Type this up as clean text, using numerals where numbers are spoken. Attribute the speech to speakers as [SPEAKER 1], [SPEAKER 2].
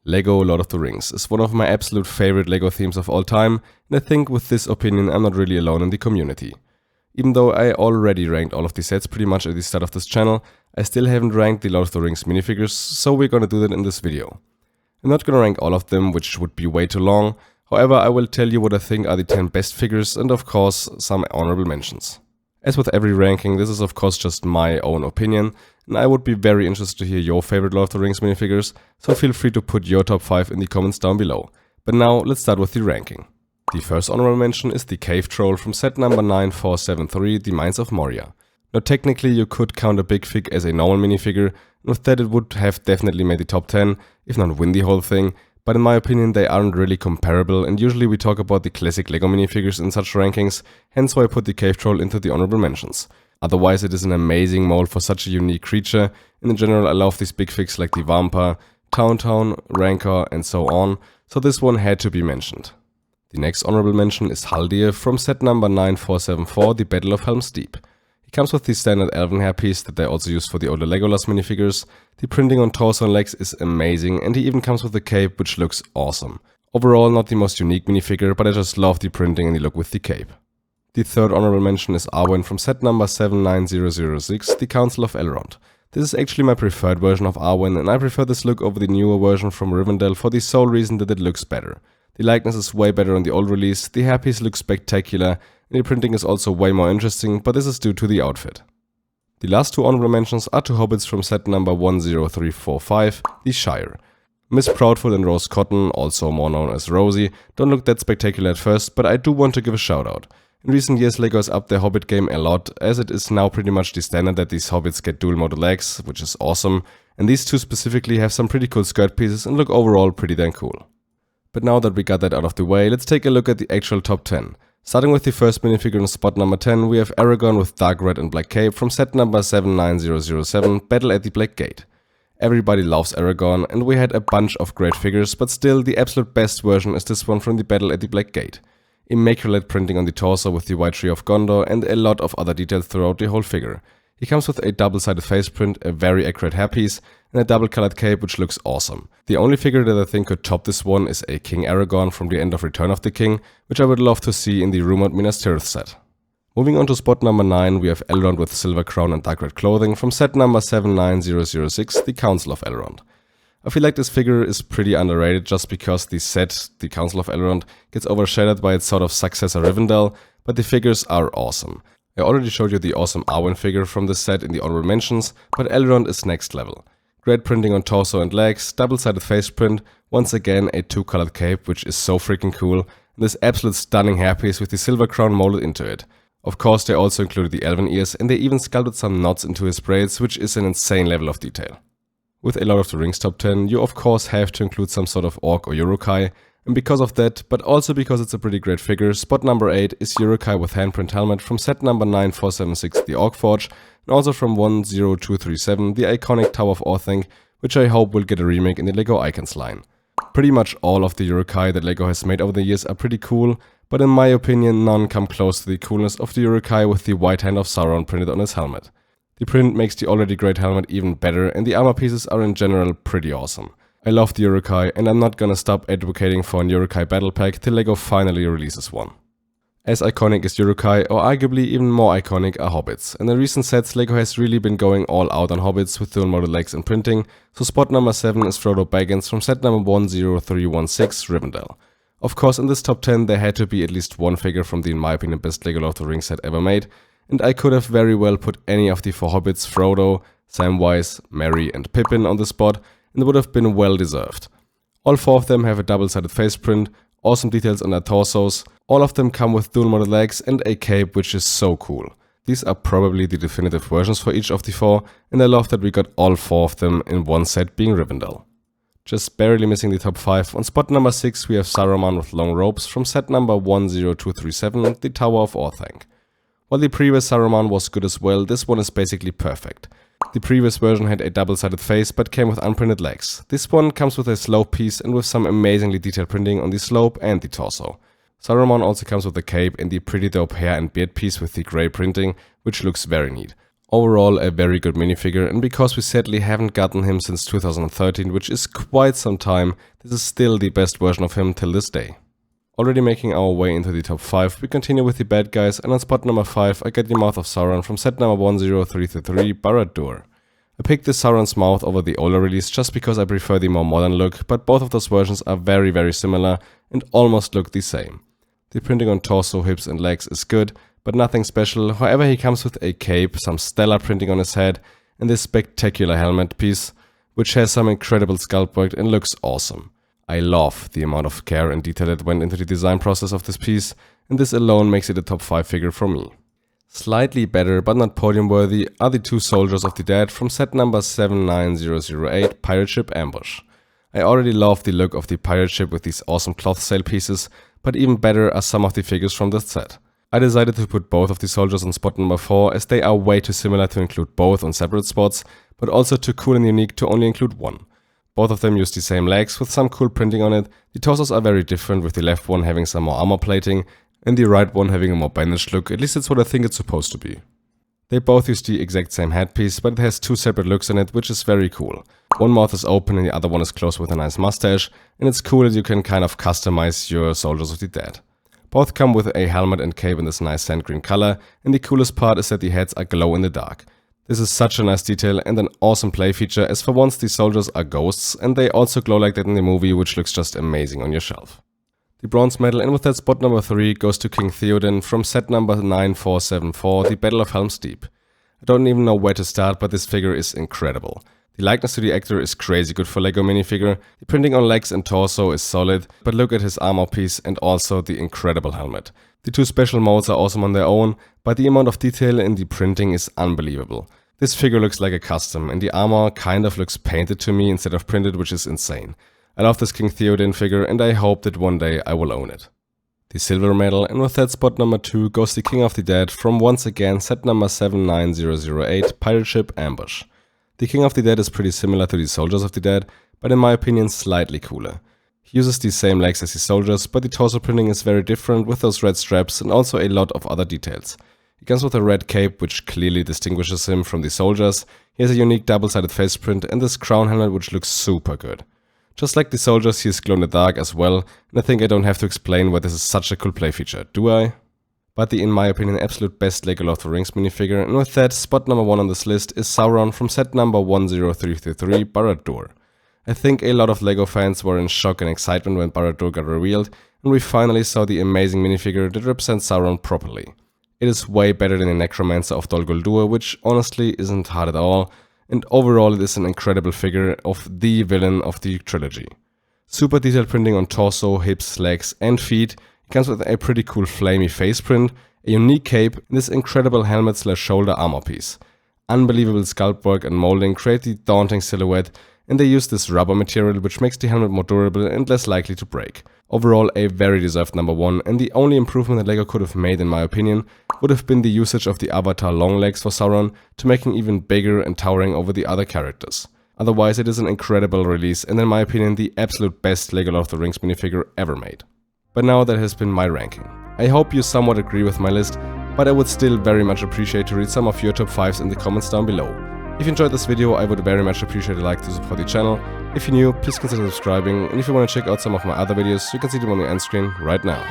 [SPEAKER 1] LEGO Lord of the Rings is one of my absolute favorite LEGO themes of all time, and I think with this opinion I'm not really alone in the community. Even though I already ranked all of the sets pretty much at the start of this channel, I still haven't ranked the Lord of the Rings minifigures, so we're gonna do that in this video. I'm not gonna rank all of them, which would be way too long, however I will tell you what I think are the 10 best figures and of course some honorable mentions. As with every ranking, this is of course just my own opinion, and I would be very interested to hear your favorite Lord of the Rings minifigures, so feel free to put your top 5 in the comments down below. But now let's start with the ranking. The first honorable mention is the Cave Troll from set number 9473, the Mines of Moria. Now technically you could count a Big Fig as a normal minifigure, and with that it would have definitely made the top 10, if not win the whole thing, but in my opinion they aren't really comparable, and usually we talk about the classic LEGO minifigures in such rankings, hence why I put the Cave Troll into the honorable mentions. Otherwise it is an amazing mold for such a unique creature, and in general I love these big figs like the Vampire, Town, Rancor and so on, so this one had to be mentioned. The next honorable mention is Haldir from set number 9474, the Battle of Helm's Deep. He comes with the standard elven hairpiece that they also use for the older Legolas minifigures. The printing on torso and legs is amazing, and he even comes with a cape which looks awesome. Overall not the most unique minifigure, but I just love the printing and the look with the cape. The third honorable mention is Arwen from set number 79006, the Council of Elrond. This is actually my preferred version of Arwen, and I prefer this look over the newer version from Rivendell for the sole reason that it looks better. The likeness is way better on the old release, the hairpiece looks spectacular, and the printing is also way more interesting, but this is due to the outfit. The last two honorable mentions are two hobbits from set number 10345, the Shire. Miss Proudfoot and Rose Cotton, also more known as Rosie, don't look that spectacular at first, but I do want to give a shout out. In recent years LEGO has upped their hobbit game a lot, as it is now pretty much the standard that these hobbits get dual model legs, which is awesome, and these two specifically have some pretty cool skirt pieces and look overall pretty damn cool. But now that we got that out of the way, let's take a look at the actual top 10. Starting with the first minifigure in spot number 10, we have Aragorn with dark red and black cape from set number 79007, Battle at the Black Gate. Everybody loves Aragorn, and we had a bunch of great figures, but still the absolute best version is this one from the Battle at the Black Gate. Immaculate printing on the torso with the White Tree of Gondor and a lot of other details throughout the whole figure. He comes with a double-sided face print, a very accurate hairpiece, and a double-colored cape which looks awesome. The only figure that I think could top this one is a King Aragorn from the end of Return of the King, which I would love to see in the rumored Minas Tirith set. Moving on to spot number 9, we have Elrond with silver crown and dark red clothing from set number 79006, the Council of Elrond. I feel like this figure is pretty underrated just because the set, the Council of Elrond, gets overshadowed by its sort of successor Rivendell, but the figures are awesome. I already showed you the awesome Arwen figure from this set in the honorable mentions, but Elrond is next level. Great printing on torso and legs, double-sided face print, once again a two-colored cape which is so freaking cool, and this absolute stunning hairpiece with the silver crown molded into it. Of course they also included the elven ears, and they even sculpted some knots into his braids, which is an insane level of detail. With a Lord of the Rings top 10, you of course have to include some sort of orc or Uruk-Hai, and because of that, but also because it's a pretty great figure, spot number 8 is Uruk-Hai with handprint helmet from set number 9476, the Orc Forge, and also from 10237, the iconic Tower of Orthanc, which I hope will get a remake in the LEGO Icons line. Pretty much all of the Uruk-Hai that LEGO has made over the years are pretty cool, but in my opinion none come close to the coolness of the Uruk-Hai with the white hand of Sauron printed on his helmet. The print makes the already great helmet even better, and the armor pieces are in general pretty awesome. I love the Uruk-Hai, and I'm not gonna stop advocating for an Uruk-Hai battle pack till LEGO finally releases one. As iconic as Uruk-Hai, or arguably even more iconic, are hobbits. In the recent sets LEGO has really been going all out on hobbits with dual model legs and printing, so spot number 7 is Frodo Baggins from set number 10316, Rivendell. Of course in this top 10 there had to be at least one figure from the in my opinion best LEGO Lord of the Rings set ever made, and I could have very well put any of the 4 hobbits, Frodo, Samwise, Merry and Pippin on the spot, and would have been well deserved. All 4 of them have a double-sided face print, awesome details on their torsos, all of them come with dual model legs and a cape which is so cool. These are probably the definitive versions for each of the 4, and I love that we got all 4 of them in one set being Rivendell. Just barely missing the top 5, on spot number 6 we have Saruman with long robes from set number 10237, the Tower of Orthanc. While the previous Saruman was good as well, this one is basically perfect. The previous version had a double-sided face but came with unprinted legs. This one comes with a slope piece and with some amazingly detailed printing on the slope and the torso. Saruman also comes with a cape and the pretty dope hair and beard piece with the grey printing, which looks very neat. Overall a very good minifigure, and because we sadly haven't gotten him since 2013, which is quite some time, this is still the best version of him till this day. Already making our way into the top 5, we continue with the bad guys, and on spot number 5 I get the Mouth of Sauron from set number 10333, Barad-dûr. I picked this Sauron's mouth over the older release just because I prefer the more modern look, but both of those versions are very similar and almost look the same. The printing on torso, hips and legs is good, but nothing special. However, he comes with a cape, some stellar printing on his head, and this spectacular helmet piece, which has some incredible sculpt work and looks awesome. I love the amount of care and detail that went into the design process of this piece, and this alone makes it a top 5 figure for me. Slightly better, but not podium worthy, are the two Soldiers of the Dead from set number 79008, Pirate Ship Ambush. I already love the look of the pirate ship with these awesome cloth sail pieces, but even better are some of the figures from this set. I decided to put both of the soldiers on spot number 4 as they are way too similar to include both on separate spots, but also too cool and unique to only include one. Both of them use the same legs with some cool printing on it. The torsos are very different, with the left one having some more armor plating and the right one having a more bandaged look, at least it's what I think it's supposed to be. They both use the exact same headpiece, but it has two separate looks in it, which is very cool. One mouth is open and the other one is closed with a nice mustache, and it's cool that you can kind of customize your Soldiers of the Dead. Both come with a helmet and cape in this nice sand green color, and the coolest part is that the heads are glow in the dark. This is such a nice detail and an awesome play feature, as for once the soldiers are ghosts and they also glow like that in the movie, which looks just amazing on your shelf. The bronze medal, and with that spot number 3, goes to King Theoden from set number 9474, the Battle of Helm's Deep. I don't even know where to start, but this figure is incredible. The likeness to the actor is crazy good for LEGO minifigure, the printing on legs and torso is solid, but look at his armor piece and also the incredible helmet. The two special modes are awesome on their own, but the amount of detail in the printing is unbelievable. This figure looks like a custom, and the armor kind of looks painted to me instead of printed, which is insane. I love this King Theoden figure and I hope that one day I will own it. The silver medal, and with that spot number 2 goes the King of the Dead from once again set number 79008, Pirate Ship Ambush. The King of the Dead is pretty similar to the Soldiers of the Dead, but in my opinion slightly cooler. He uses the same legs as the soldiers, but the torso printing is very different with those red straps and also a lot of other details. He comes with a red cape, which clearly distinguishes him from the soldiers. He has a unique double-sided face print and this crown helmet, which looks super good. Just like the soldiers, he is glow in the dark as well, and I think I don't have to explain why this is such a cool play feature, do I? But the, in my opinion, absolute best LEGO Lord of the Rings minifigure, and with that, spot number 1 on this list is Sauron from set number 10333, Barad-dûr. I think a lot of LEGO fans were in shock and excitement when Barad-dûr got revealed, and we finally saw the amazing minifigure that represents Sauron properly. It is way better than the Necromancer of Dol Guldur, which honestly isn't hard at all, and overall it is an incredible figure of the villain of the trilogy. Super detailed printing on torso, hips, legs and feet. It comes with a pretty cool flamey face print, a unique cape, and this incredible helmet/shoulder armor piece. Unbelievable sculpt work and molding create the daunting silhouette, and they use this rubber material which makes the helmet more durable and less likely to break. Overall a very deserved number 1, and the only improvement that LEGO could have made in my opinion would have been the usage of the avatar long legs for Sauron to make him even bigger and towering over the other characters. Otherwise it is an incredible release and in my opinion the absolute best LEGO Lord of the Rings minifigure ever made. But now that has been my ranking. I hope you somewhat agree with my list, but I would still very much appreciate to read some of your top 5s in the comments down below. If you enjoyed this video, I would very much appreciate a like to support the channel. If you're new, please consider subscribing, and if you want to check out some of my other videos, you can see them on the end screen right now.